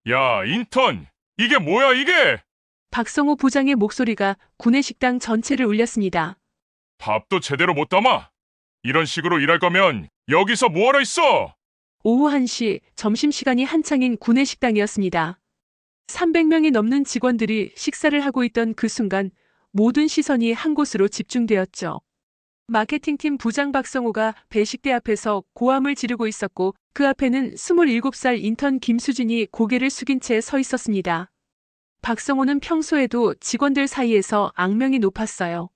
야, 인턴! 이게 뭐야, 이게! 박성호 부장의 목소리가 구내식당 전체를 울렸습니다. 밥도 제대로 못 담아! 이런 식으로 일할 거면 여기서 뭐하러 있어! 오후 1시 점심시간이 한창인 구내식당이었습니다. 300명이 넘는 직원들이 식사를 하고 있던 그 순간 모든 시선이 한 곳으로 집중되었죠. 마케팅팀 부장 박성호가 배식대 앞에서 고함을 지르고 있었고 그 앞에는 27살 인턴 김수진이 고개를 숙인 채 서 있었습니다. 박성호는 평소에도 직원들 사이에서 악명이 높았어요.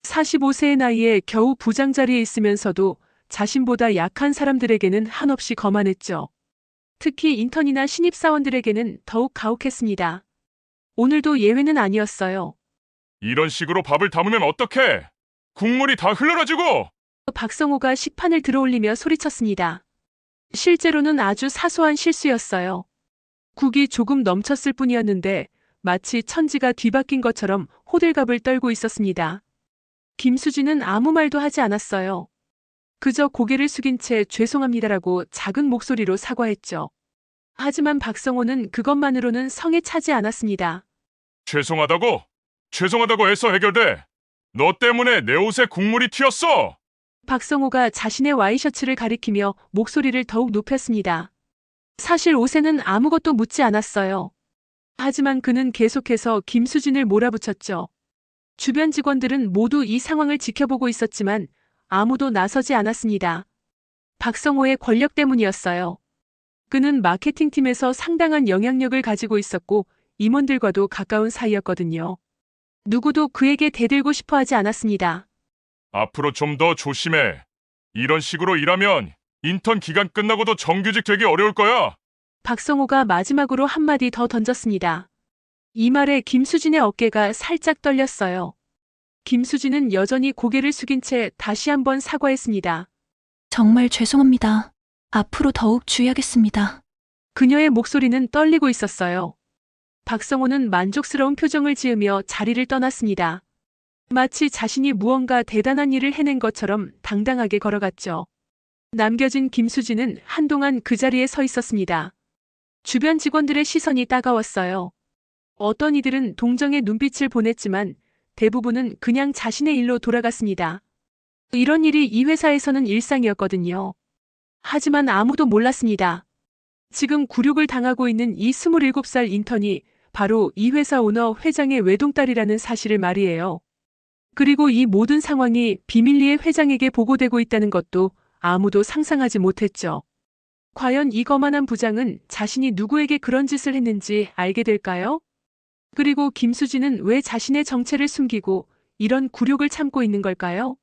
45세의 나이에 겨우 부장 자리에 있으면서도 자신보다 약한 사람들에게는 한없이 거만했죠. 특히 인턴이나 신입사원들에게는 더욱 가혹했습니다. 오늘도 예외는 아니었어요. 이런 식으로 밥을 담으면 어떡해! 국물이 다 흘러가지고! 박성호가 식판을 들어올리며 소리쳤습니다. 실제로는 아주 사소한 실수였어요. 국이 조금 넘쳤을 뿐이었는데 마치 천지가 뒤바뀐 것처럼 호들갑을 떨고 있었습니다. 김수진은 아무 말도 하지 않았어요. 그저 고개를 숙인 채 죄송합니다라고 작은 목소리로 사과했죠. 하지만 박성호는 그것만으로는 성에 차지 않았습니다. 죄송하다고? 죄송하다고 해서 해결돼! 너 때문에 내 옷에 국물이 튀었어! 박성호가 자신의 와이셔츠를 가리키며 목소리를 더욱 높였습니다. 사실 옷에는 아무것도 묻지 않았어요. 하지만 그는 계속해서 김수진을 몰아붙였죠. 주변 직원들은 모두 이 상황을 지켜보고 있었지만 아무도 나서지 않았습니다. 박성호의 권력 때문이었어요. 그는 마케팅팀에서 상당한 영향력을 가지고 있었고 임원들과도 가까운 사이였거든요. 누구도 그에게 대들고 싶어 하지 않았습니다. 앞으로 좀 더 조심해. 이런 식으로 일하면 인턴 기간 끝나고도 정규직 되기 어려울 거야! 박성호가 마지막으로 한마디 더 던졌습니다. 이 말에 김수진의 어깨가 살짝 떨렸어요. 김수진은 여전히 고개를 숙인 채 다시 한번 사과했습니다. 정말 죄송합니다. 앞으로 더욱 주의하겠습니다. 그녀의 목소리는 떨리고 있었어요. 박성호는 만족스러운 표정을 지으며 자리를 떠났습니다. 마치 자신이 무언가 대단한 일을 해낸 것처럼 당당하게 걸어갔죠. 남겨진 김수진은 한동안 그 자리에 서 있었습니다. 주변 직원들의 시선이 따가웠어요. 어떤 이들은 동정의 눈빛을 보냈지만 대부분은 그냥 자신의 일로 돌아갔습니다. 이런 일이 이 회사에서는 일상이었거든요. 하지만 아무도 몰랐습니다. 지금 굴욕을 당하고 있는 이 27살 인턴이 바로 이 회사 오너 회장의 외동딸이라는 사실을 말이에요. 그리고 이 모든 상황이 비밀리에 회장에게 보고되고 있다는 것도 아무도 상상하지 못했죠. 과연 이 거만한 부장은 자신이 누구에게 그런 짓을 했는지 알게 될까요? 그리고 김수진은 왜 자신의 정체를 숨기고 이런 굴욕을 참고 있는 걸까요?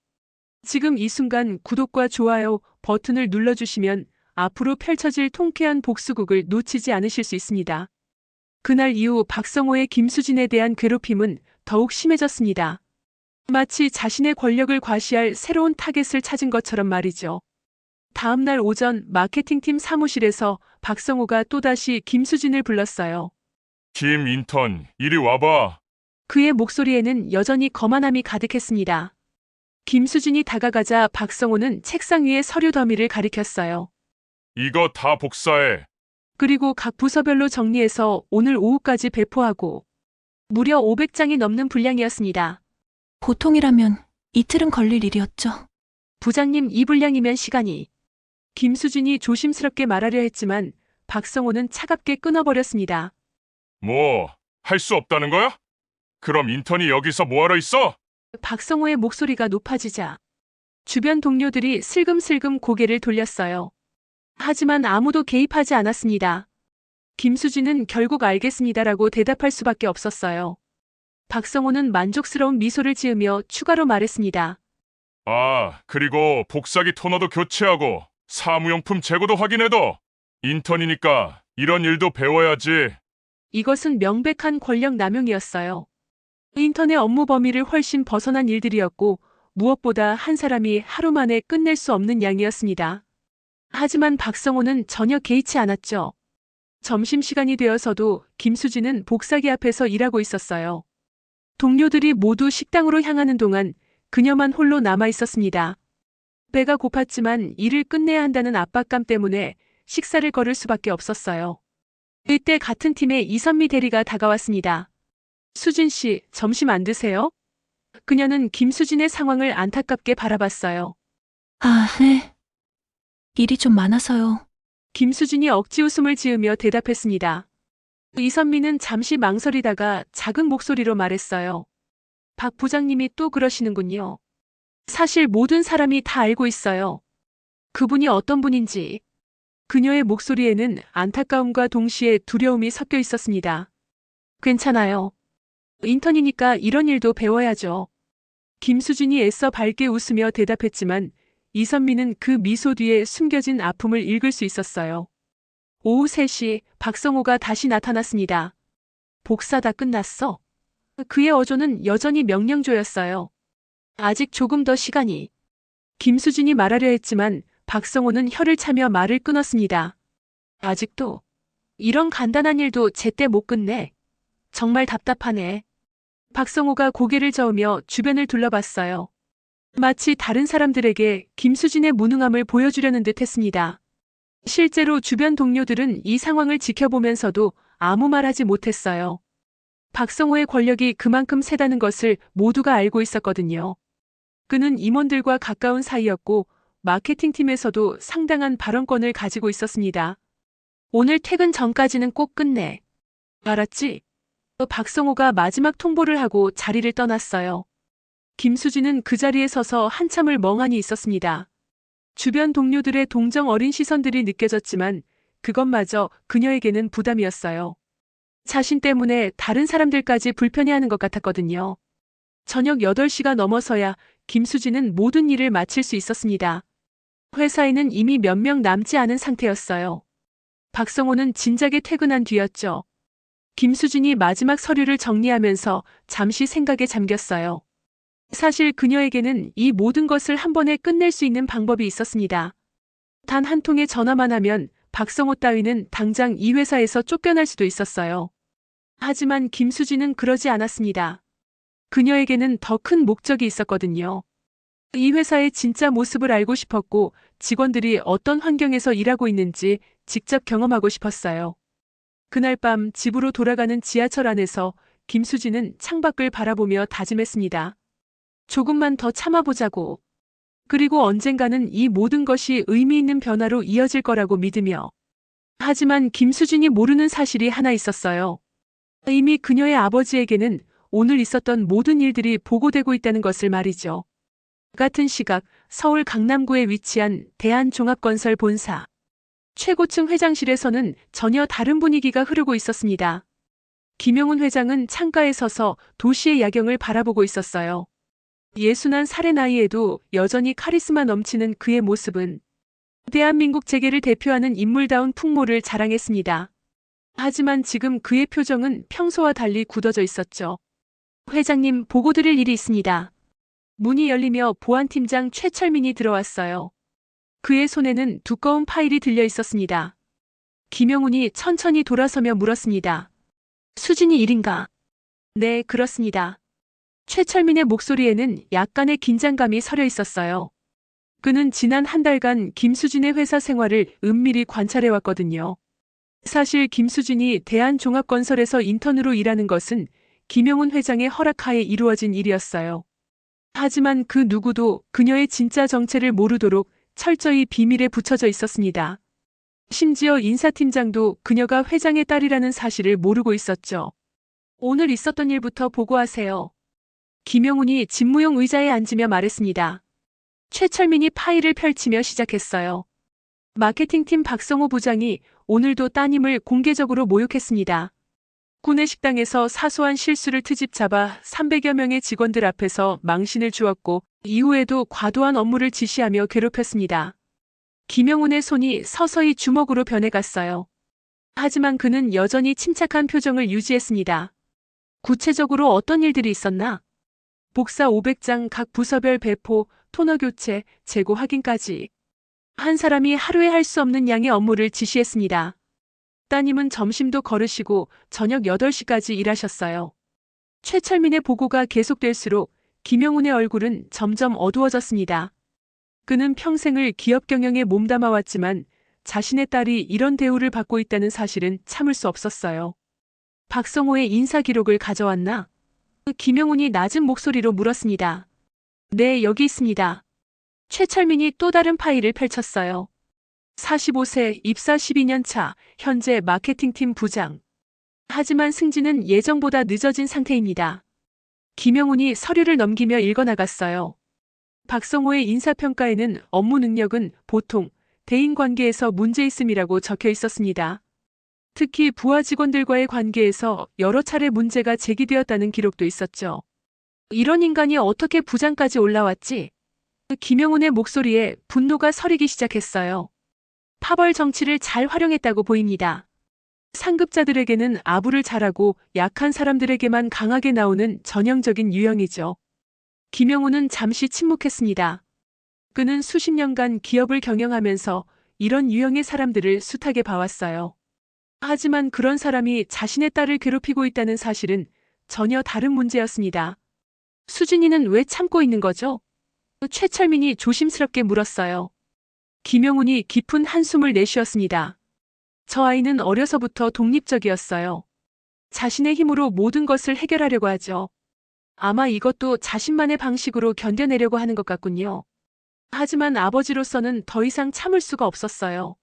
지금 이 순간 구독과 좋아요 버튼을 눌러주시면 앞으로 펼쳐질 통쾌한 복수극을 놓치지 않으실 수 있습니다. 그날 이후 박성호의 김수진에 대한 괴롭힘은 더욱 심해졌습니다. 마치 자신의 권력을 과시할 새로운 타겟을 찾은 것처럼 말이죠. 다음 날 오전 마케팅팀 사무실에서 박성호가 또다시 김수진을 불렀어요. 김 인턴, 이리 와봐. 그의 목소리에는 여전히 거만함이 가득했습니다. 김수진이 다가가자 박성호는 책상 위에 서류 더미를 가리켰어요. 이거 다 복사해. 그리고 각 부서별로 정리해서 오늘 오후까지 배포하고 무려 500장이 넘는 분량이었습니다. 보통이라면 이틀은 걸릴 일이었죠. 부장님 이 분량이면 시간이. 김수진이 조심스럽게 말하려 했지만 박성호는 차갑게 끊어버렸습니다. 뭐, 할 수 없다는 거야? 그럼 인턴이 여기서 뭐하러 있어? 박성호의 목소리가 높아지자 주변 동료들이 슬금슬금 고개를 돌렸어요. 하지만 아무도 개입하지 않았습니다. 김수진은 결국 알겠습니다라고 대답할 수밖에 없었어요. 박성호는 만족스러운 미소를 지으며 추가로 말했습니다. 아, 그리고 복사기 토너도 교체하고 사무용품 재고도 확인해둬. 인턴이니까 이런 일도 배워야지. 이것은 명백한 권력 남용이었어요. 인턴의 업무 범위를 훨씬 벗어난 일들이었고 무엇보다 한 사람이 하루 만에 끝낼 수 없는 양이었습니다. 하지만 박성호는 전혀 개의치 않았죠. 점심시간이 되어서도 김수진은 복사기 앞에서 일하고 있었어요. 동료들이 모두 식당으로 향하는 동안 그녀만 홀로 남아 있었습니다. 배가 고팠지만 일을 끝내야 한다는 압박감 때문에 식사를 거를 수밖에 없었어요. 이때 같은 팀의 이선미 대리가 다가왔습니다. 수진 씨, 점심 안 드세요? 그녀는 김수진의 상황을 안타깝게 바라봤어요. 아, 네. 일이 좀 많아서요. 김수진이 억지 웃음을 지으며 대답했습니다. 이선미는 잠시 망설이다가 작은 목소리로 말했어요. 박 부장님이 또 그러시는군요. 사실 모든 사람이 다 알고 있어요. 그분이 어떤 분인지. 그녀의 목소리에는 안타까움과 동시에 두려움이 섞여 있었습니다. 괜찮아요. 인턴이니까 이런 일도 배워야죠. 김수진이 애써 밝게 웃으며 대답했지만 이선미는 그 미소 뒤에 숨겨진 아픔을 읽을 수 있었어요. 오후 3시 박성호가 다시 나타났습니다. 복사 다 끝났어? 그의 어조는 여전히 명령조였어요. 아직 조금 더 시간이. 김수진이 말하려 했지만 박성호는 혀를 차며 말을 끊었습니다. 아직도? 이런 간단한 일도 제때 못 끝내. 정말 답답하네. 박성호가 고개를 저으며 주변을 둘러봤어요. 마치 다른 사람들에게 김수진의 무능함을 보여주려는 듯 했습니다. 실제로 주변 동료들은 이 상황을 지켜보면서도 아무 말하지 못했어요. 박성호의 권력이 그만큼 세다는 것을 모두가 알고 있었거든요. 그는 임원들과 가까운 사이였고 마케팅팀에서도 상당한 발언권을 가지고 있었습니다. 오늘 퇴근 전까지는 꼭 끝내. 알았지? 박성호가 마지막 통보를 하고 자리를 떠났어요. 김수진은 그 자리에 서서 한참을 멍하니 있었습니다. 주변 동료들의 동정 어린 시선들이 느껴졌지만 그것마저 그녀에게는 부담이었어요. 자신 때문에 다른 사람들까지 불편해하는 것 같았거든요. 저녁 8시가 넘어서야 김수진은 모든 일을 마칠 수 있었습니다. 회사에는 이미 몇 명 남지 않은 상태였어요. 박성호는 진작에 퇴근한 뒤였죠. 김수진이 마지막 서류를 정리하면서 잠시 생각에 잠겼어요. 사실 그녀에게는 이 모든 것을 한 번에 끝낼 수 있는 방법이 있었습니다. 단 한 통의 전화만 하면 박성호 따위는 당장 이 회사에서 쫓겨날 수도 있었어요. 하지만 김수진은 그러지 않았습니다. 그녀에게는 더 큰 목적이 있었거든요. 이 회사의 진짜 모습을 알고 싶었고 직원들이 어떤 환경에서 일하고 있는지 직접 경험하고 싶었어요. 그날 밤 집으로 돌아가는 지하철 안에서 김수진은 창밖을 바라보며 다짐했습니다. 조금만 더 참아보자고. 그리고 언젠가는 이 모든 것이 의미 있는 변화로 이어질 거라고 믿으며. 하지만 김수진이 모르는 사실이 하나 있었어요. 이미 그녀의 아버지에게는 오늘 있었던 모든 일들이 보고되고 있다는 것을 말이죠. 같은 시각 서울 강남구에 위치한 대한종합건설 본사. 최고층 회장실에서는 전혀 다른 분위기가 흐르고 있었습니다. 김용훈 회장은 창가에 서서 도시의 야경을 바라보고 있었어요. 61살의 나이에도 여전히 카리스마 넘치는 그의 모습은 대한민국 재계를 대표하는 인물다운 풍모를 자랑했습니다. 하지만 지금 그의 표정은 평소와 달리 굳어져 있었죠. 회장님, 보고드릴 일이 있습니다. 문이 열리며 보안팀장 최철민이 들어왔어요. 그의 손에는 두꺼운 파일이 들려 있었습니다. 김용훈이 천천히 돌아서며 물었습니다. 수진이 일인가? 네, 그렇습니다. 최철민의 목소리에는 약간의 긴장감이 서려 있었어요. 그는 지난 한 달간 김수진의 회사 생활을 은밀히 관찰해왔거든요. 사실 김수진이 대한종합건설에서 인턴으로 일하는 것은 김용훈 회장의 허락하에 이루어진 일이었어요. 하지만 그 누구도 그녀의 진짜 정체를 모르도록 철저히 비밀에 붙여져 있었습니다. 심지어 인사팀장도 그녀가 회장의 딸이라는 사실을 모르고 있었죠. 오늘 있었던 일부터 보고하세요. 김용훈이 집무용 의자에 앉으며 말했습니다. 최철민이 파일을 펼치며 시작했어요. 마케팅팀 박성호 부장이 오늘도 따님을 공개적으로 모욕했습니다. 구내식당에서 사소한 실수를 트집 잡아 300여 명의 직원들 앞에서 망신을 주었고 이후에도 과도한 업무를 지시하며 괴롭혔습니다. 김용훈의 손이 서서히 주먹으로 변해갔어요. 하지만 그는 여전히 침착한 표정을 유지했습니다. 구체적으로 어떤 일들이 있었나? 복사 500장 각 부서별 배포, 토너 교체, 재고 확인까지. 한 사람이 하루에 할 수 없는 양의 업무를 지시했습니다. 따님은 점심도 거르시고 저녁 8시까지 일하셨어요. 최철민의 보고가 계속될수록 김용훈의 얼굴은 점점 어두워졌습니다. 그는 평생을 기업 경영에 몸담아왔지만 자신의 딸이 이런 대우를 받고 있다는 사실은 참을 수 없었어요. 박성호의 인사 기록을 가져왔나? 김영훈이 낮은 목소리로 물었습니다. 네, 여기 있습니다. 최철민이 또 다른 파일을 펼쳤어요. 45세, 입사 12년 차, 현재 마케팅팀 부장. 하지만 승진은 예정보다 늦어진 상태입니다. 김영훈이 서류를 넘기며 읽어나갔어요. 박성호의 인사평가에는 업무 능력은 보통, 대인관계에서 문제 있음이라고 적혀 있었습니다. 특히 부하 직원들과의 관계에서 여러 차례 문제가 제기되었다는 기록도 있었죠. 이런 인간이 어떻게 부장까지 올라왔지? 김영훈의 목소리에 분노가 서리기 시작했어요. 파벌 정치를 잘 활용했다고 보입니다. 상급자들에게는 아부를 잘하고 약한 사람들에게만 강하게 나오는 전형적인 유형이죠. 김영훈은 잠시 침묵했습니다. 그는 수십 년간 기업을 경영하면서 이런 유형의 사람들을 숱하게 봐왔어요. 하지만 그런 사람이 자신의 딸을 괴롭히고 있다는 사실은 전혀 다른 문제였습니다. 수진이는 왜 참고 있는 거죠? 최철민이 조심스럽게 물었어요. 김영훈이 깊은 한숨을 내쉬었습니다. 저 아이는 어려서부터 독립적이었어요. 자신의 힘으로 모든 것을 해결하려고 하죠. 아마 이것도 자신만의 방식으로 견뎌내려고 하는 것 같군요. 하지만 아버지로서는 더 이상 참을 수가 없었어요.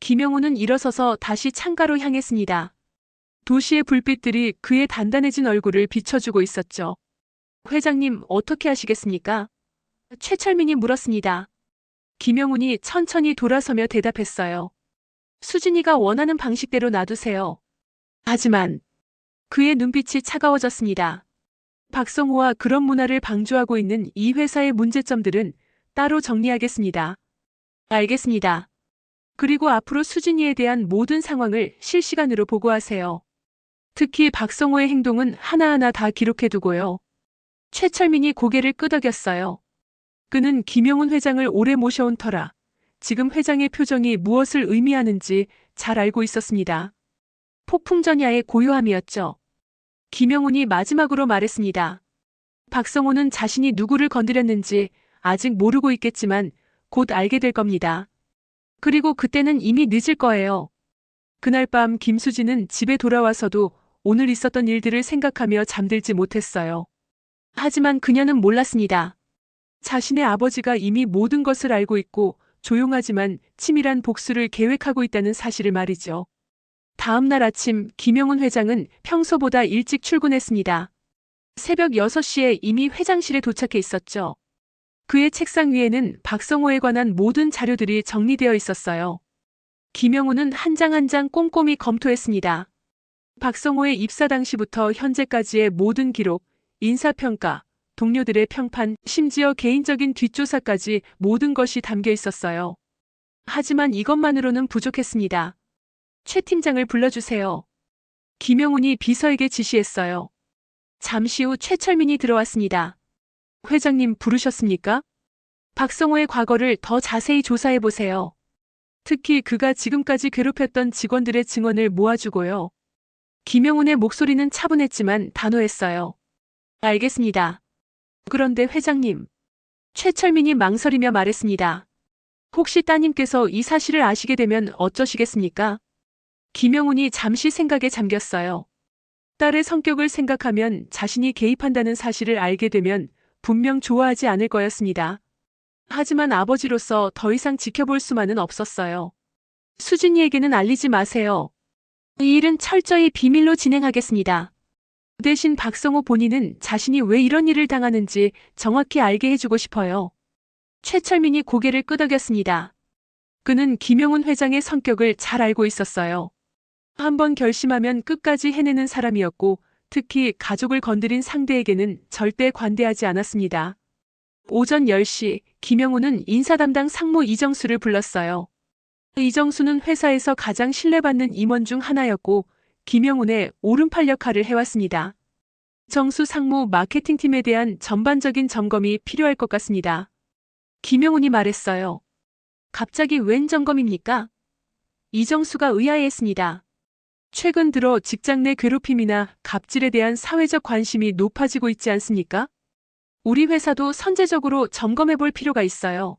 김영훈은 일어서서 다시 창가로 향했습니다. 도시의 불빛들이 그의 단단해진 얼굴을 비춰주고 있었죠. 회장님, 어떻게 하시겠습니까? 최철민이 물었습니다. 김영훈이 천천히 돌아서며 대답했어요. 수진이가 원하는 방식대로 놔두세요. 하지만 그의 눈빛이 차가워졌습니다. 박성호와 그런 문화를 방조하고 있는 이 회사의 문제점들은 따로 정리하겠습니다. 알겠습니다. 그리고 앞으로 수진이에 대한 모든 상황을 실시간으로 보고하세요. 특히 박성호의 행동은 하나하나 다 기록해두고요. 최철민이 고개를 끄덕였어요. 그는 김영훈 회장을 오래 모셔온 터라 지금 회장의 표정이 무엇을 의미하는지 잘 알고 있었습니다. 폭풍전야의 고요함이었죠. 김영훈이 마지막으로 말했습니다. 박성호는 자신이 누구를 건드렸는지 아직 모르고 있겠지만 곧 알게 될 겁니다. 그리고 그때는 이미 늦을 거예요. 그날 밤 김수진은 집에 돌아와서도 오늘 있었던 일들을 생각하며 잠들지 못했어요. 하지만 그녀는 몰랐습니다. 자신의 아버지가 이미 모든 것을 알고 있고 조용하지만 치밀한 복수를 계획하고 있다는 사실을 말이죠. 다음 날 아침 김영훈 회장은 평소보다 일찍 출근했습니다. 새벽 6시에 이미 회장실에 도착해 있었죠. 그의 책상 위에는 박성호에 관한 모든 자료들이 정리되어 있었어요. 김영훈은 한 장 한 장 꼼꼼히 검토했습니다. 박성호의 입사 당시부터 현재까지의 모든 기록, 인사평가, 동료들의 평판, 심지어 개인적인 뒷조사까지 모든 것이 담겨 있었어요. 하지만 이것만으로는 부족했습니다. 최 팀장을 불러주세요. 김영훈이 비서에게 지시했어요. 잠시 후 최철민이 들어왔습니다. 회장님 부르셨습니까? 박성호의 과거를 더 자세히 조사해보세요. 특히 그가 지금까지 괴롭혔던 직원들의 증언을 모아주고요. 김영훈의 목소리는 차분했지만 단호했어요. 알겠습니다. 그런데 회장님, 최철민이 망설이며 말했습니다. 혹시 따님께서 이 사실을 아시게 되면 어쩌시겠습니까? 김영훈이 잠시 생각에 잠겼어요. 딸의 성격을 생각하면 자신이 개입한다는 사실을 알게 되면 분명 좋아하지 않을 거였습니다. 하지만 아버지로서 더 이상 지켜볼 수만은 없었어요. 수진이에게는 알리지 마세요. 이 일은 철저히 비밀로 진행하겠습니다. 대신 박성호 본인은 자신이 왜 이런 일을 당하는지 정확히 알게 해주고 싶어요. 최철민이 고개를 끄덕였습니다. 그는 김영훈 회장의 성격을 잘 알고 있었어요. 한번 결심하면 끝까지 해내는 사람이었고 특히 가족을 건드린 상대에게는 절대 관대하지 않았습니다. 오전 10시 김영훈은 인사 담당 상무 이정수를 불렀어요. 이정수는 회사에서 가장 신뢰받는 임원 중 하나였고 김영훈의 오른팔 역할을 해왔습니다. 정수 상무 마케팅팀에 대한 전반적인 점검이 필요할 것 같습니다. 김영훈이 말했어요. 갑자기 웬 점검입니까? 이정수가 의아해했습니다. 최근 들어 직장 내 괴롭힘이나 갑질에 대한 사회적 관심이 높아지고 있지 않습니까? 우리 회사도 선제적으로 점검해 볼 필요가 있어요.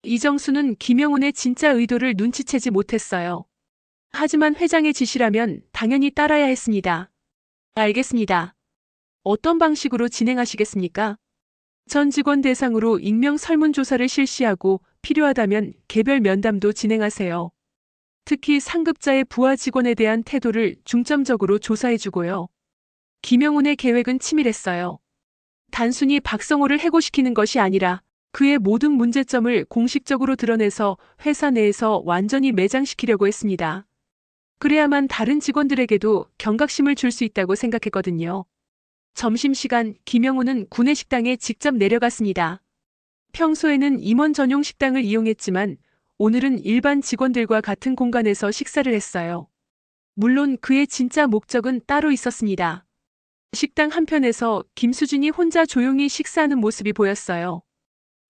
이정수는 김영훈의 진짜 의도를 눈치채지 못했어요. 하지만 회장의 지시라면 당연히 따라야 했습니다. 알겠습니다. 어떤 방식으로 진행하시겠습니까? 전 직원 대상으로 익명 설문조사를 실시하고 필요하다면 개별 면담도 진행하세요. 특히 상급자의 부하 직원에 대한 태도를 중점적으로 조사해주고요. 김영훈의 계획은 치밀했어요. 단순히 박성호를 해고시키는 것이 아니라 그의 모든 문제점을 공식적으로 드러내서 회사 내에서 완전히 매장시키려고 했습니다. 그래야만 다른 직원들에게도 경각심을 줄 수 있다고 생각했거든요. 점심시간 김영훈은 구내식당에 직접 내려갔습니다. 평소에는 임원 전용 식당을 이용했지만 오늘은 일반 직원들과 같은 공간에서 식사를 했어요. 물론 그의 진짜 목적은 따로 있었습니다. 식당 한편에서 김수진이 혼자 조용히 식사하는 모습이 보였어요.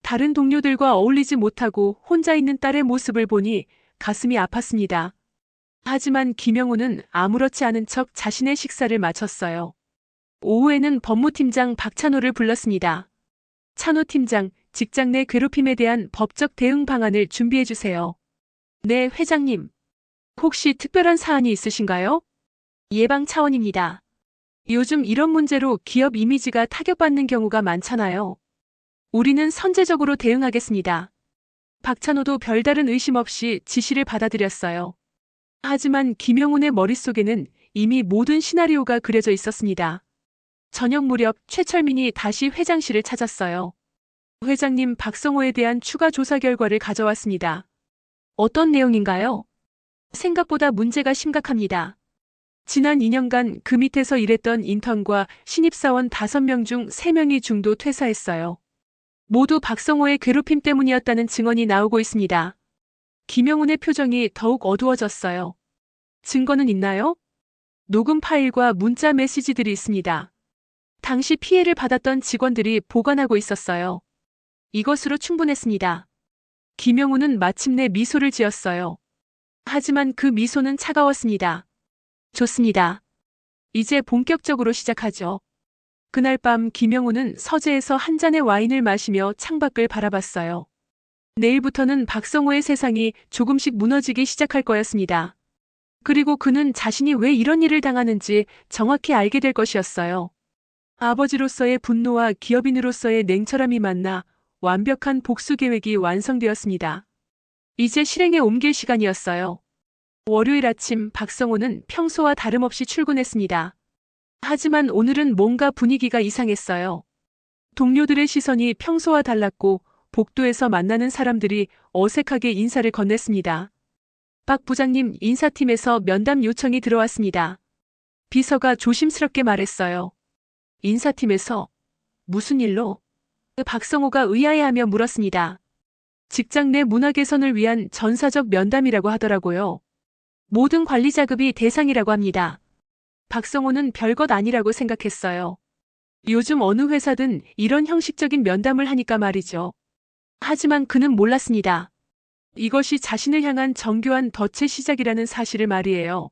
다른 동료들과 어울리지 못하고 혼자 있는 딸의 모습을 보니 가슴이 아팠습니다. 하지만 김영훈은 아무렇지 않은 척 자신의 식사를 마쳤어요. 오후에는 법무팀장 박찬호를 불렀습니다. 찬호 팀장, 직장 내 괴롭힘에 대한 법적 대응 방안을 준비해 주세요. 네, 회장님. 혹시 특별한 사안이 있으신가요? 예방 차원입니다. 요즘 이런 문제로 기업 이미지가 타격받는 경우가 많잖아요. 우리는 선제적으로 대응하겠습니다. 박찬호도 별다른 의심 없이 지시를 받아들였어요. 하지만 김영훈의 머릿속에는 이미 모든 시나리오가 그려져 있었습니다. 저녁 무렵 최철민이 다시 회장실을 찾았어요. 회장님, 박성호에 대한 추가 조사 결과를 가져왔습니다. 어떤 내용인가요? 생각보다 문제가 심각합니다. 지난 2년간 그 밑에서 일했던 인턴과 신입사원 5명 중 3명이 중도 퇴사했어요. 모두 박성호의 괴롭힘 때문이었다는 증언이 나오고 있습니다. 김영훈의 표정이 더욱 어두워졌어요. 증거는 있나요? 녹음 파일과 문자 메시지들이 있습니다. 당시 피해를 받았던 직원들이 보관하고 있었어요. 이것으로 충분했습니다. 김영훈은 마침내 미소를 지었어요. 하지만 그 미소는 차가웠습니다. 좋습니다. 이제 본격적으로 시작하죠. 그날 밤 김영훈은 서재에서 한 잔의 와인을 마시며 창밖을 바라봤어요. 내일부터는 박성호의 세상이 조금씩 무너지기 시작할 거였습니다. 그리고 그는 자신이 왜 이런 일을 당하는지 정확히 알게 될 것이었어요. 아버지로서의 분노와 기업인으로서의 냉철함이 만나 완벽한 복수 계획이 완성되었습니다. 이제 실행에 옮길 시간이었어요. 월요일 아침 박성호는 평소와 다름없이 출근했습니다. 하지만 오늘은 뭔가 분위기가 이상했어요. 동료들의 시선이 평소와 달랐고 복도에서 만나는 사람들이 어색하게 인사를 건넸습니다. 박 부장님, 인사팀에서 면담 요청이 들어왔습니다. 비서가 조심스럽게 말했어요. 인사팀에서? 무슨 일로? 박성호가 의아해하며 물었습니다. 직장 내 문화 개선을 위한 전사적 면담이라고 하더라고요. 모든 관리 자급이 대상이라고 합니다. 박성호는 별것 아니라고 생각했어요. 요즘 어느 회사든 이런 형식적인 면담을 하니까 말이죠. 하지만 그는 몰랐습니다. 이것이 자신을 향한 정교한 덫의 시작이라는 사실을 말이에요.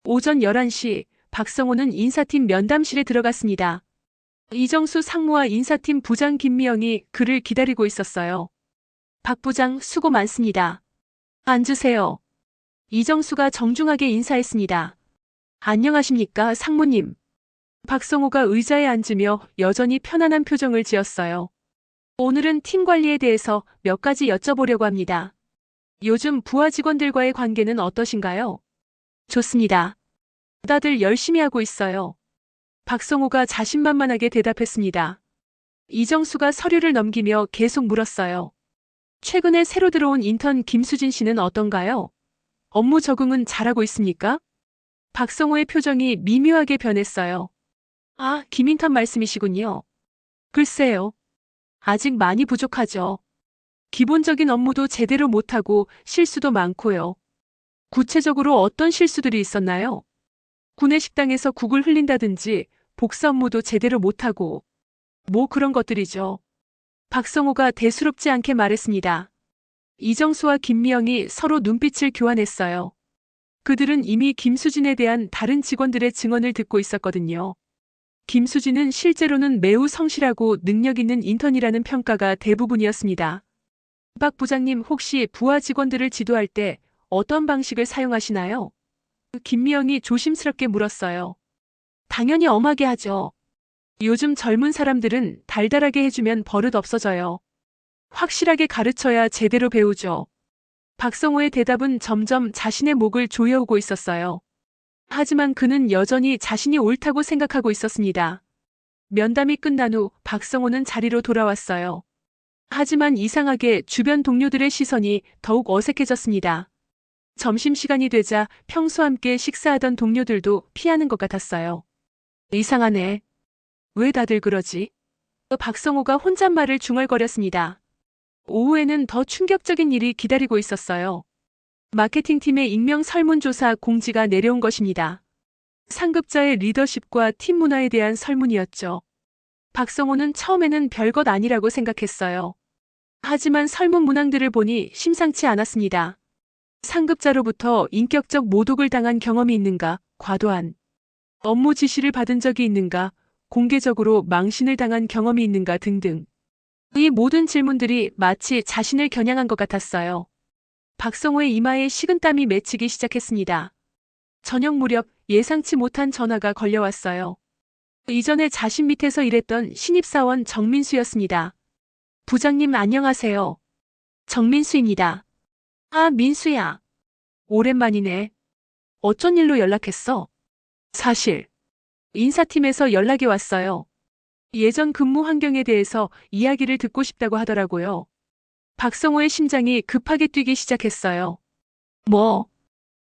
오전 11시 박성호는 인사팀 면담실에 들어갔습니다. 이정수 상무와 인사팀 부장 김미영이 그를 기다리고 있었어요. 박 부장, 수고 많습니다. 앉으세요. 이정수가 정중하게 인사했습니다. 안녕하십니까, 상무님. 박성호가 의자에 앉으며 여전히 편안한 표정을 지었어요. 오늘은 팀 관리에 대해서 몇 가지 여쭤보려고 합니다. 요즘 부하 직원들과의 관계는 어떠신가요? 좋습니다. 다들 열심히 하고 있어요. 박성호가 자신만만하게 대답했습니다. 이정수가 서류를 넘기며 계속 물었어요. 최근에 새로 들어온 인턴 김수진 씨는 어떤가요? 업무 적응은 잘하고 있습니까? 박성호의 표정이 미묘하게 변했어요. 아, 김인턴 말씀이시군요. 글쎄요. 아직 많이 부족하죠. 기본적인 업무도 제대로 못하고 실수도 많고요. 구체적으로 어떤 실수들이 있었나요? 구내식당에서 국을 흘린다든지 복사 업무도 제대로 못하고 뭐 그런 것들이죠. 박성호가 대수롭지 않게 말했습니다. 이정수와 김미영이 서로 눈빛을 교환했어요. 그들은 이미 김수진에 대한 다른 직원들의 증언을 듣고 있었거든요. 김수진은 실제로는 매우 성실하고 능력 있는 인턴이라는 평가가 대부분이었습니다. 박 부장님 혹시 부하 직원들을 지도할 때 어떤 방식을 사용하시나요? 김미영이 조심스럽게 물었어요. 당연히 엄하게 하죠. 요즘 젊은 사람들은 달달하게 해주면 버릇 없어져요. 확실하게 가르쳐야 제대로 배우죠. 박성호의 대답은 점점 자신의 목을 조여오고 있었어요. 하지만 그는 여전히 자신이 옳다고 생각하고 있었습니다. 면담이 끝난 후 박성호는 자리로 돌아왔어요. 하지만 이상하게 주변 동료들의 시선이 더욱 어색해졌습니다. 점심시간이 되자 평소 함께 식사하던 동료들도 피하는 것 같았어요. 이상하네. 왜 다들 그러지? 박성호가 혼잣말을 중얼거렸습니다. 오후에는 더 충격적인 일이 기다리고 있었어요. 마케팅팀의 익명 설문조사 공지가 내려온 것입니다. 상급자의 리더십과 팀 문화에 대한 설문이었죠. 박성호는 처음에는 별것 아니라고 생각했어요. 하지만 설문 문항들을 보니 심상치 않았습니다. 상급자로부터 인격적 모독을 당한 경험이 있는가, 과도한 업무 지시를 받은 적이 있는가, 공개적으로 망신을 당한 경험이 있는가 등등. 이 모든 질문들이 마치 자신을 겨냥한 것 같았어요. 박성호의 이마에 식은땀이 맺히기 시작했습니다. 저녁 무렵 예상치 못한 전화가 걸려왔어요. 이전에 자신 밑에서 일했던 신입사원 정민수였습니다. 부장님 안녕하세요. 정민수입니다. 아, 민수야. 오랜만이네. 어쩐 일로 연락했어? 사실 인사팀에서 연락이 왔어요. 예전 근무 환경에 대해서 이야기를 듣고 싶다고 하더라고요. 박성호의 심장이 급하게 뛰기 시작했어요.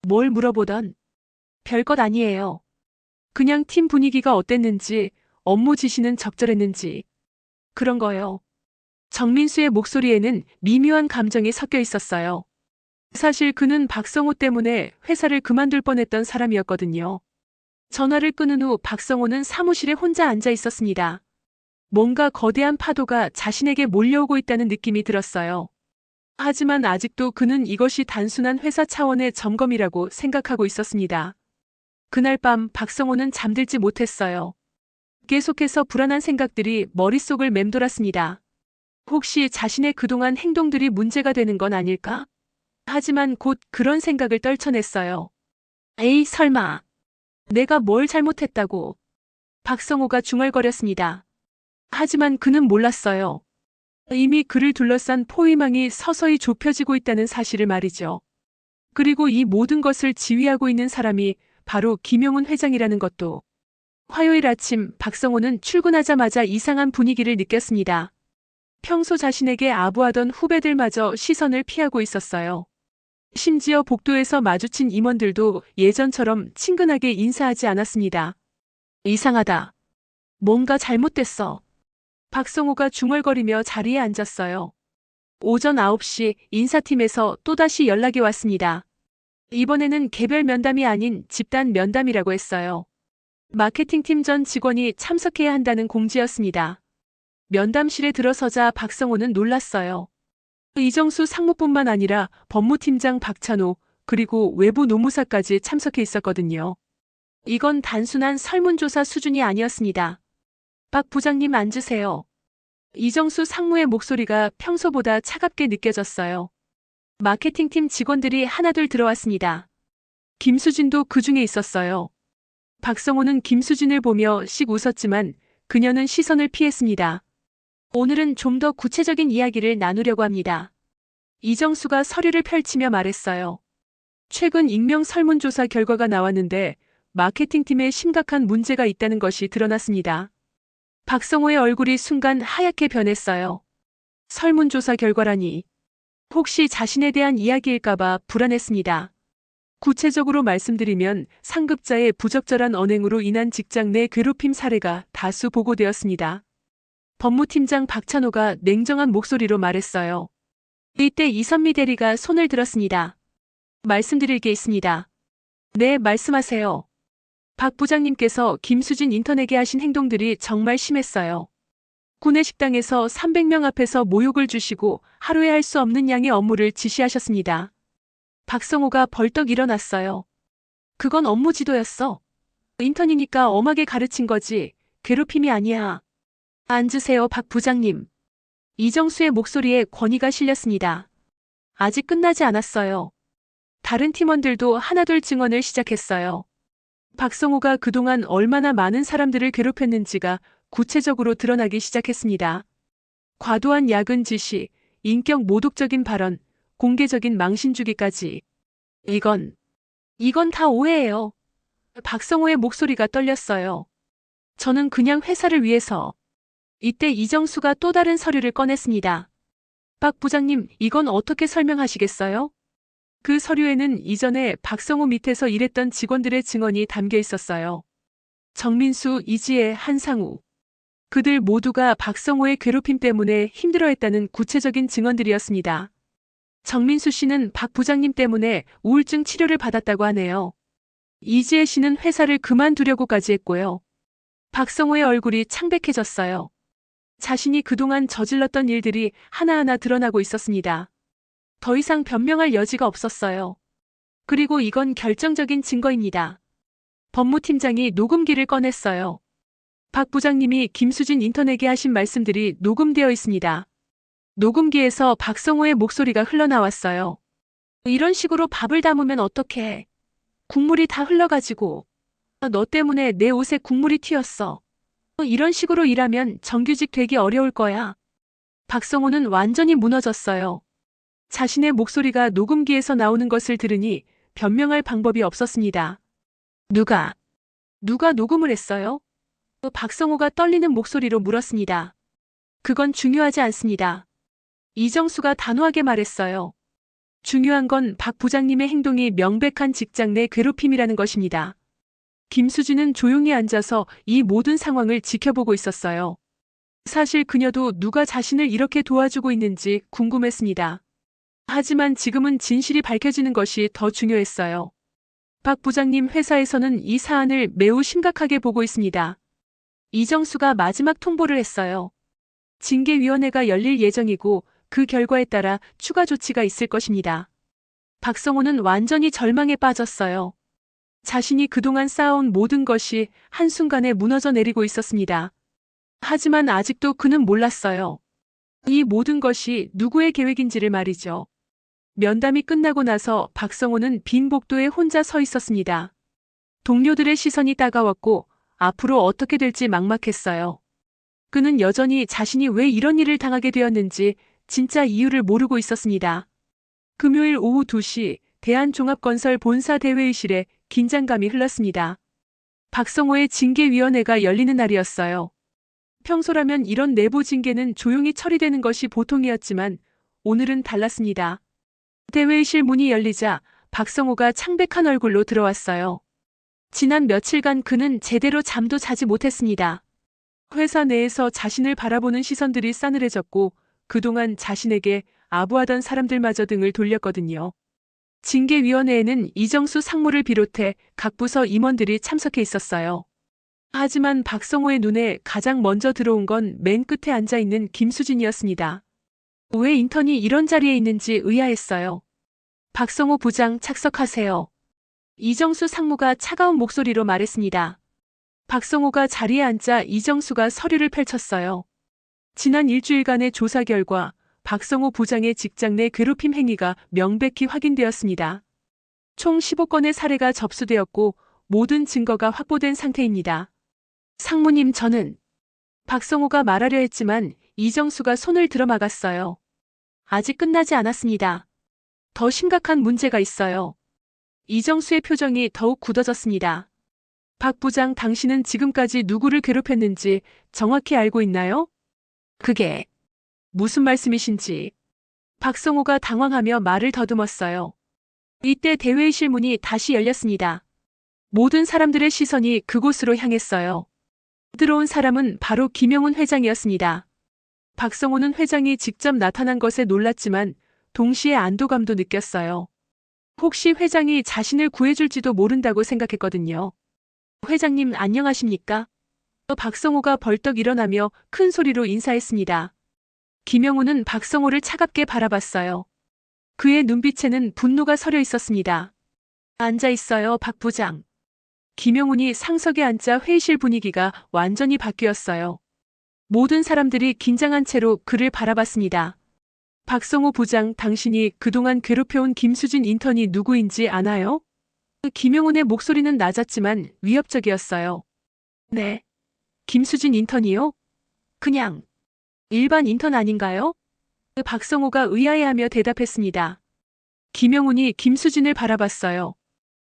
뭘 물어보던? 별것 아니에요. 그냥 팀 분위기가 어땠는지, 업무 지시는 적절했는지. 그런 거요. 정민수의 목소리에는 미묘한 감정이 섞여 있었어요. 사실 그는 박성호 때문에 회사를 그만둘 뻔했던 사람이었거든요. 전화를 끊은 후 박성호는 사무실에 혼자 앉아 있었습니다. 뭔가 거대한 파도가 자신에게 몰려오고 있다는 느낌이 들었어요. 하지만 아직도 그는 이것이 단순한 회사 차원의 점검이라고 생각하고 있었습니다. 그날 밤 박성호는 잠들지 못했어요. 계속해서 불안한 생각들이 머릿속을 맴돌았습니다. 혹시 자신의 그동안 행동들이 문제가 되는 건 아닐까? 하지만 곧 그런 생각을 떨쳐냈어요. 에이, 설마. 내가 뭘 잘못했다고. 박성호가 중얼거렸습니다. 하지만 그는 몰랐어요. 이미 그를 둘러싼 포위망이 서서히 좁혀지고 있다는 사실을 말이죠. 그리고 이 모든 것을 지휘하고 있는 사람이 바로 김용훈 회장이라는 것도. 화요일 아침 박성호는 출근하자마자 이상한 분위기를 느꼈습니다. 평소 자신에게 아부하던 후배들마저 시선을 피하고 있었어요. 심지어 복도에서 마주친 임원들도 예전처럼 친근하게 인사하지 않았습니다. 이상하다. 뭔가 잘못됐어. 박성호가 중얼거리며 자리에 앉았어요. 오전 9시 인사팀에서 또다시 연락이 왔습니다. 이번에는 개별 면담이 아닌 집단 면담이라고 했어요. 마케팅팀 전 직원이 참석해야 한다는 공지였습니다. 면담실에 들어서자 박성호는 놀랐어요. 이정수 상무뿐만 아니라 법무팀장 박찬호, 그리고 외부 노무사까지 참석해 있었거든요. 이건 단순한 설문조사 수준이 아니었습니다. 박 부장님 앉으세요. 이정수 상무의 목소리가 평소보다 차갑게 느껴졌어요. 마케팅팀 직원들이 하나둘 들어왔습니다. 김수진도 그 중에 있었어요. 박성호는 김수진을 보며 씩 웃었지만 그녀는 시선을 피했습니다. 오늘은 좀 더 구체적인 이야기를 나누려고 합니다. 이정수가 서류를 펼치며 말했어요. 최근 익명 설문조사 결과가 나왔는데 마케팅팀에 심각한 문제가 있다는 것이 드러났습니다. 박성호의 얼굴이 순간 하얗게 변했어요. 설문조사 결과라니. 혹시 자신에 대한 이야기일까봐 불안했습니다. 구체적으로 말씀드리면 상급자의 부적절한 언행으로 인한 직장 내 괴롭힘 사례가 다수 보고되었습니다. 법무팀장 박찬호가 냉정한 목소리로 말했어요. 이때 이선미 대리가 손을 들었습니다. 말씀드릴 게 있습니다. 네, 말씀하세요. 박 부장님께서 김수진 인턴에게 하신 행동들이 정말 심했어요. 구내식당에서 300명 앞에서 모욕을 주시고 하루에 할 수 없는 양의 업무를 지시하셨습니다. 박성호가 벌떡 일어났어요. 그건 업무 지도였어. 인턴이니까 엄하게 가르친 거지. 괴롭힘이 아니야. 앉으세요, 박 부장님. 이정수의 목소리에 권위가 실렸습니다. 아직 끝나지 않았어요. 다른 팀원들도 하나둘 증언을 시작했어요. 박성호가 그동안 얼마나 많은 사람들을 괴롭혔는지가 구체적으로 드러나기 시작했습니다. 과도한 야근 지시, 인격 모독적인 발언, 공개적인 망신 주기까지. 이건 다 오해예요. 박성호의 목소리가 떨렸어요. 저는 그냥 회사를 위해서. 이때 이정수가 또 다른 서류를 꺼냈습니다. 박 부장님, 이건 어떻게 설명하시겠어요? 그 서류에는 이전에 박성호 밑에서 일했던 직원들의 증언이 담겨 있었어요. 정민수, 이지혜, 한상우. 그들 모두가 박성호의 괴롭힘 때문에 힘들어했다는 구체적인 증언들이었습니다. 정민수 씨는 박 부장님 때문에 우울증 치료를 받았다고 하네요. 이지혜 씨는 회사를 그만두려고까지 했고요. 박성호의 얼굴이 창백해졌어요. 자신이 그동안 저질렀던 일들이 하나하나 드러나고 있었습니다. 더 이상 변명할 여지가 없었어요. 그리고 이건 결정적인 증거입니다. 법무팀장이 녹음기를 꺼냈어요. 박 부장님이 김수진 인턴에게 하신 말씀들이 녹음되어 있습니다. 녹음기에서 박성호의 목소리가 흘러나왔어요. 이런 식으로 밥을 담으면 어떡해. 국물이 다 흘러가지고. 너 때문에 내 옷에 국물이 튀었어. 이런 식으로 일하면 정규직 되기 어려울 거야. 박성호는 완전히 무너졌어요. 자신의 목소리가 녹음기에서 나오는 것을 들으니 변명할 방법이 없었습니다. 누가 녹음을 했어요? 박성호가 떨리는 목소리로 물었습니다. 그건 중요하지 않습니다. 이정수가 단호하게 말했어요. 중요한 건 박 부장님의 행동이 명백한 직장 내 괴롭힘이라는 것입니다. 김수진은 조용히 앉아서 이 모든 상황을 지켜보고 있었어요. 사실 그녀도 누가 자신을 이렇게 도와주고 있는지 궁금했습니다. 하지만 지금은 진실이 밝혀지는 것이 더 중요했어요. 박 부장님 회사에서는 이 사안을 매우 심각하게 보고 있습니다. 이정수가 마지막 통보를 했어요. 징계위원회가 열릴 예정이고 그 결과에 따라 추가 조치가 있을 것입니다. 박성호는 완전히 절망에 빠졌어요. 자신이 그동안 쌓아온 모든 것이 한순간에 무너져 내리고 있었습니다. 하지만 아직도 그는 몰랐어요. 이 모든 것이 누구의 계획인지를 말이죠. 면담이 끝나고 나서 박성호는 빈 복도에 혼자 서 있었습니다. 동료들의 시선이 따가웠고 앞으로 어떻게 될지 막막했어요. 그는 여전히 자신이 왜 이런 일을 당하게 되었는지 진짜 이유를 모르고 있었습니다. 금요일 오후 2시 대한종합건설 본사 대회의실에 긴장감이 흘렀습니다. 박성호의 징계위원회가 열리는 날이었어요. 평소라면 이런 내부 징계는 조용히 처리되는 것이 보통이었지만 오늘은 달랐습니다. 대회의실 문이 열리자 박성호가 창백한 얼굴로 들어왔어요. 지난 며칠간 그는 제대로 잠도 자지 못했습니다. 회사 내에서 자신을 바라보는 시선들이 싸늘해졌고 그동안 자신에게 아부하던 사람들마저 등을 돌렸거든요. 징계위원회에는 이정수 상무를 비롯해 각 부서 임원들이 참석해 있었어요. 하지만 박성호의 눈에 가장 먼저 들어온 건 맨 끝에 앉아있는 김수진이었습니다. 왜 인턴이 이런 자리에 있는지 의아했어요. 박성호 부장 착석하세요. 이정수 상무가 차가운 목소리로 말했습니다. 박성호가 자리에 앉자 이정수가 서류를 펼쳤어요. 지난 일주일간의 조사 결과 박성호 부장의 직장 내 괴롭힘 행위가 명백히 확인되었습니다. 총 15건의 사례가 접수되었고 모든 증거가 확보된 상태입니다. 상무님, 저는 박성호가 말하려 했지만 이정수가 손을 들어막았어요. 아직 끝나지 않았습니다. 더 심각한 문제가 있어요. 이정수의 표정이 더욱 굳어졌습니다. 박 부장, 당신은 지금까지 누구를 괴롭혔는지 정확히 알고 있나요? 그게 무슨 말씀이신지. 박성호가 당황하며 말을 더듬었어요. 이때 대회의실 문이 다시 열렸습니다. 모든 사람들의 시선이 그곳으로 향했어요. 들어온 사람은 바로 김영훈 회장이었습니다. 박성호는 회장이 직접 나타난 것에 놀랐지만 동시에 안도감도 느꼈어요. 혹시 회장이 자신을 구해줄지도 모른다고 생각했거든요. 회장님, 안녕하십니까? 박성호가 벌떡 일어나며 큰 소리로 인사했습니다. 김영훈은 박성호를 차갑게 바라봤어요. 그의 눈빛에는 분노가 서려 있었습니다. 앉아 있어요, 박 부장. 김영훈이 상석에 앉자 회의실 분위기가 완전히 바뀌었어요. 모든 사람들이 긴장한 채로 그를 바라봤습니다. 박성호 부장, 당신이 그동안 괴롭혀온 김수진 인턴이 누구인지 아나요? 김영훈의 목소리는 낮았지만 위협적이었어요. 네. 김수진 인턴이요? 그냥 일반 인턴 아닌가요? 박성호가 의아해하며 대답했습니다. 김영훈이 김수진을 바라봤어요.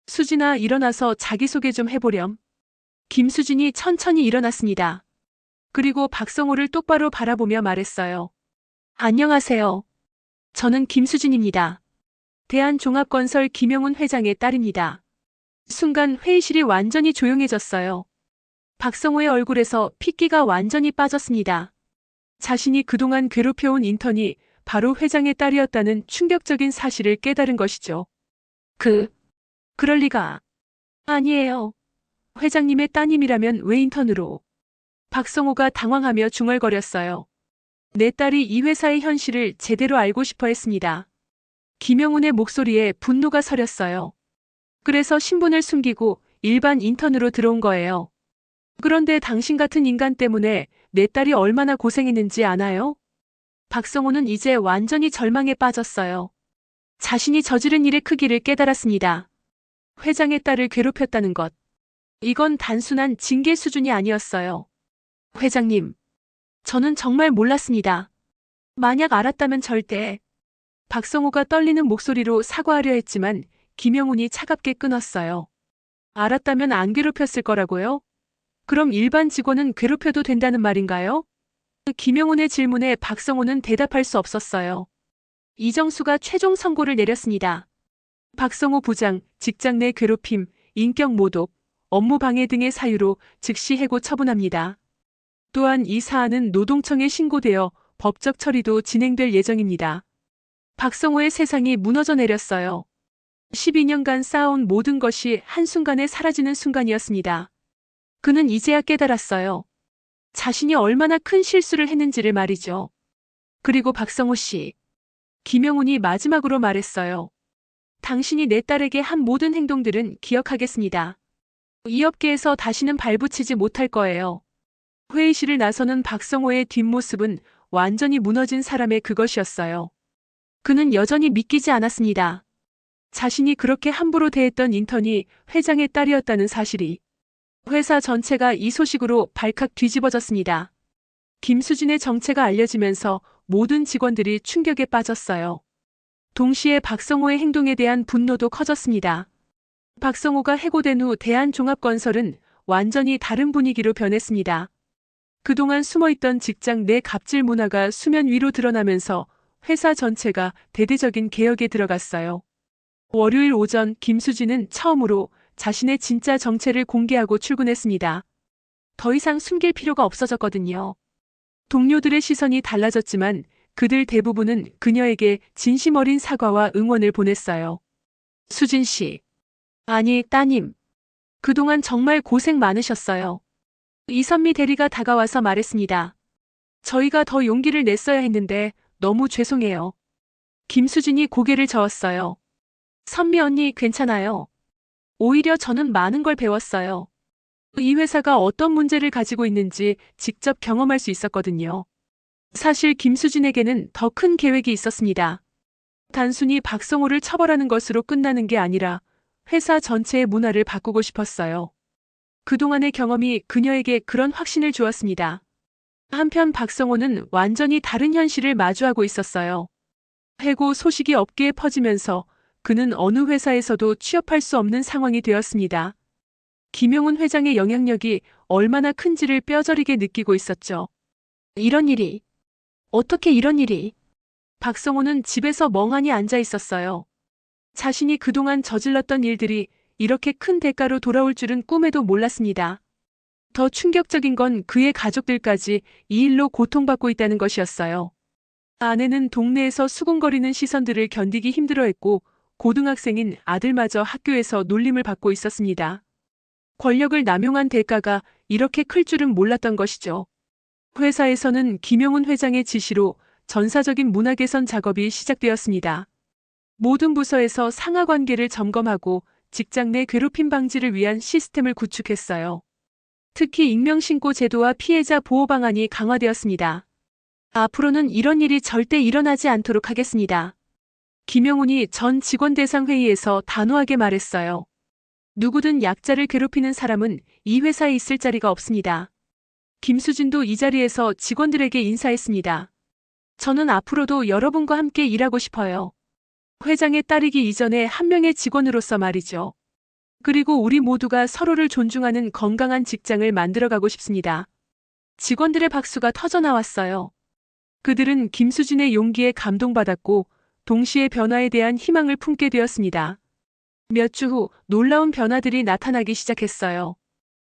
수진아, 일어나서 자기소개 좀 해보렴. 김수진이 천천히 일어났습니다. 그리고 박성호를 똑바로 바라보며 말했어요. 안녕하세요. 저는 김수진입니다. 대한종합건설 김영훈 회장의 딸입니다. 순간 회의실이 완전히 조용해졌어요. 박성호의 얼굴에서 핏기가 완전히 빠졌습니다. 자신이 그동안 괴롭혀온 인턴이 바로 회장의 딸이었다는 충격적인 사실을 깨달은 것이죠. 그럴 리가. 아니에요. 회장님의 따님이라면 왜 인턴으로? 박성호가 당황하며 중얼거렸어요. 내 딸이 이 회사의 현실을 제대로 알고 싶어 했습니다. 김영훈의 목소리에 분노가 서렸어요. 그래서 신분을 숨기고 일반 인턴으로 들어온 거예요. 그런데 당신 같은 인간 때문에 내 딸이 얼마나 고생했는지 아나요? 박성호는 이제 완전히 절망에 빠졌어요. 자신이 저지른 일의 크기를 깨달았습니다. 회장의 딸을 괴롭혔다는 것. 이건 단순한 징계 수준이 아니었어요. 회장님, 저는 정말 몰랐습니다. 만약 알았다면 절대. 박성호가 떨리는 목소리로 사과하려 했지만 김영훈이 차갑게 끊었어요. 알았다면 안 괴롭혔을 거라고요? 그럼 일반 직원은 괴롭혀도 된다는 말인가요? 김영훈의 질문에 박성호는 대답할 수 없었어요. 이정수가 최종 선고를 내렸습니다. 박성호 부장, 직장 내 괴롭힘, 인격 모독, 업무 방해 등의 사유로 즉시 해고 처분합니다. 또한 이 사안은 노동청에 신고되어 법적 처리도 진행될 예정입니다. 박성호의 세상이 무너져 내렸어요. 12년간 쌓아온 모든 것이 한순간에 사라지는 순간이었습니다. 그는 이제야 깨달았어요. 자신이 얼마나 큰 실수를 했는지를 말이죠. 그리고 박성호 씨. 김영훈이 마지막으로 말했어요. 당신이 내 딸에게 한 모든 행동들은 기억하겠습니다. 이 업계에서 다시는 발붙이지 못할 거예요. 회의실을 나서는 박성호의 뒷모습은 완전히 무너진 사람의 그것이었어요. 그는 여전히 믿기지 않았습니다. 자신이 그렇게 함부로 대했던 인턴이 회장의 딸이었다는 사실이. 회사 전체가 이 소식으로 발칵 뒤집어졌습니다. 김수진의 정체가 알려지면서 모든 직원들이 충격에 빠졌어요. 동시에 박성호의 행동에 대한 분노도 커졌습니다. 박성호가 해고된 후 대한종합건설은 완전히 다른 분위기로 변했습니다. 그동안 숨어있던 직장 내 갑질 문화가 수면 위로 드러나면서 회사 전체가 대대적인 개혁에 들어갔어요. 월요일 오전 김수진은 처음으로 자신의 진짜 정체를 공개하고 출근했습니다. 더 이상 숨길 필요가 없어졌거든요. 동료들의 시선이 달라졌지만 그들 대부분은 그녀에게 진심 어린 사과와 응원을 보냈어요. 수진 씨. 아니, 따님. 그동안 정말 고생 많으셨어요. 이선미 대리가 다가와서 말했습니다. 저희가 더 용기를 냈어야 했는데 너무 죄송해요. 김수진이 고개를 저었어요. 선미 언니 괜찮아요. 오히려 저는 많은 걸 배웠어요. 이 회사가 어떤 문제를 가지고 있는지 직접 경험할 수 있었거든요. 사실 김수진에게는 더 큰 계획이 있었습니다. 단순히 박성호를 처벌하는 것으로 끝나는 게 아니라 회사 전체의 문화를 바꾸고 싶었어요. 그동안의 경험이 그녀에게 그런 확신을 주었습니다. 한편 박성호는 완전히 다른 현실을 마주하고 있었어요. 해고 소식이 업계에 퍼지면서 그는 어느 회사에서도 취업할 수 없는 상황이 되었습니다. 김영훈 회장의 영향력이 얼마나 큰지를 뼈저리게 느끼고 있었죠. 이런 일이, 어떻게 이런 일이? 박성호는 집에서 멍하니 앉아 있었어요. 자신이 그동안 저질렀던 일들이 이렇게 큰 대가로 돌아올 줄은 꿈에도 몰랐습니다. 더 충격적인 건 그의 가족들까지 이 일로 고통받고 있다는 것이었어요. 아내는 동네에서 수군거리는 시선들을 견디기 힘들어했고 고등학생인 아들마저 학교에서 놀림을 받고 있었습니다. 권력을 남용한 대가가 이렇게 클 줄은 몰랐던 것이죠. 회사에서는 김영훈 회장의 지시로 전사적인 문화 개선 작업이 시작되었습니다. 모든 부서에서 상하 관계를 점검하고 직장 내 괴롭힘 방지를 위한 시스템을 구축했어요. 특히 익명신고 제도와 피해자 보호 방안이 강화되었습니다. 앞으로는 이런 일이 절대 일어나지 않도록 하겠습니다. 김영훈이 전 직원 대상 회의에서 단호하게 말했어요. 누구든 약자를 괴롭히는 사람은 이 회사에 있을 자리가 없습니다. 김수진도 이 자리에서 직원들에게 인사했습니다. 저는 앞으로도 여러분과 함께 일하고 싶어요. 회장에 따르기 이전에 한 명의 직원으로서 말이죠. 그리고 우리 모두가 서로를 존중하는 건강한 직장을 만들어가고 싶습니다. 직원들의 박수가 터져 나왔어요. 그들은 김수진의 용기에 감동받았고 동시에 변화에 대한 희망을 품게 되었습니다. 몇 주 후 놀라운 변화들이 나타나기 시작했어요.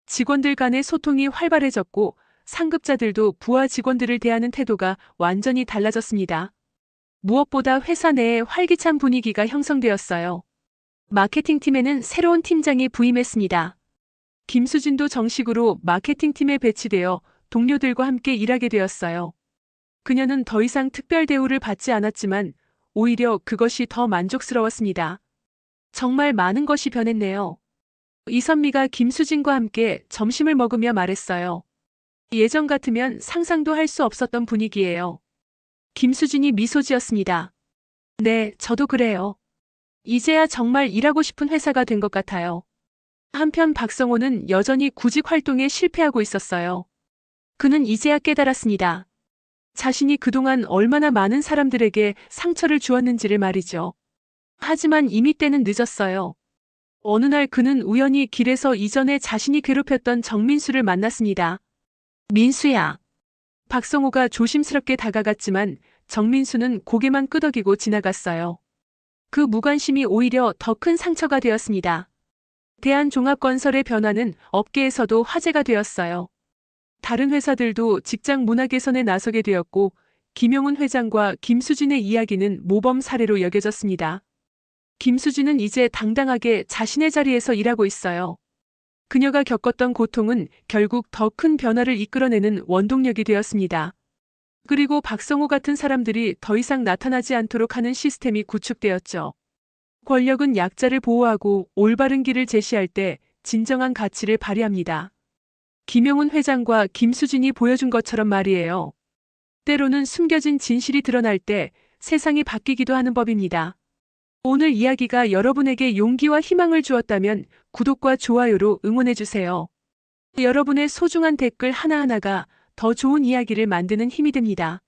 직원들 간의 소통이 활발해졌고 상급자들도 부하 직원들을 대하는 태도가 완전히 달라졌습니다. 무엇보다 회사 내에 활기찬 분위기가 형성되었어요. 마케팅팀에는 새로운 팀장이 부임했습니다. 김수진도 정식으로 마케팅팀에 배치되어 동료들과 함께 일하게 되었어요. 그녀는 더 이상 특별 대우를 받지 않았지만 오히려 그것이 더 만족스러웠습니다. 정말 많은 것이 변했네요. 이선미가 김수진과 함께 점심을 먹으며 말했어요. 예전 같으면 상상도 할 수 없었던 분위기예요. 김수진이 미소 지었습니다. 네, 저도 그래요. 이제야 정말 일하고 싶은 회사가 된 것 같아요. 한편 박성호는 여전히 구직 활동에 실패하고 있었어요. 그는 이제야 깨달았습니다. 자신이 그동안 얼마나 많은 사람들에게 상처를 주었는지를 말이죠. 하지만 이미 때는 늦었어요. 어느 날 그는 우연히 길에서 이전에 자신이 괴롭혔던 정민수를 만났습니다. 민수야. 박성호가 조심스럽게 다가갔지만 정민수는 고개만 끄덕이고 지나갔어요. 그 무관심이 오히려 더 큰 상처가 되었습니다. 대한종합건설의 변화는 업계에서도 화제가 되었어요. 다른 회사들도 직장 문화 개선에 나서게 되었고 김영훈 회장과 김수진의 이야기는 모범 사례로 여겨졌습니다. 김수진은 이제 당당하게 자신의 자리에서 일하고 있어요. 그녀가 겪었던 고통은 결국 더 큰 변화를 이끌어내는 원동력이 되었습니다. 그리고 박성호 같은 사람들이 더 이상 나타나지 않도록 하는 시스템이 구축되었죠. 권력은 약자를 보호하고 올바른 길을 제시할 때 진정한 가치를 발휘합니다. 김영훈 회장과 김수진이 보여준 것처럼 말이에요. 때로는 숨겨진 진실이 드러날 때 세상이 바뀌기도 하는 법입니다. 오늘 이야기가 여러분에게 용기와 희망을 주었다면 구독과 좋아요로 응원해주세요. 여러분의 소중한 댓글 하나하나가 더 좋은 이야기를 만드는 힘이 됩니다.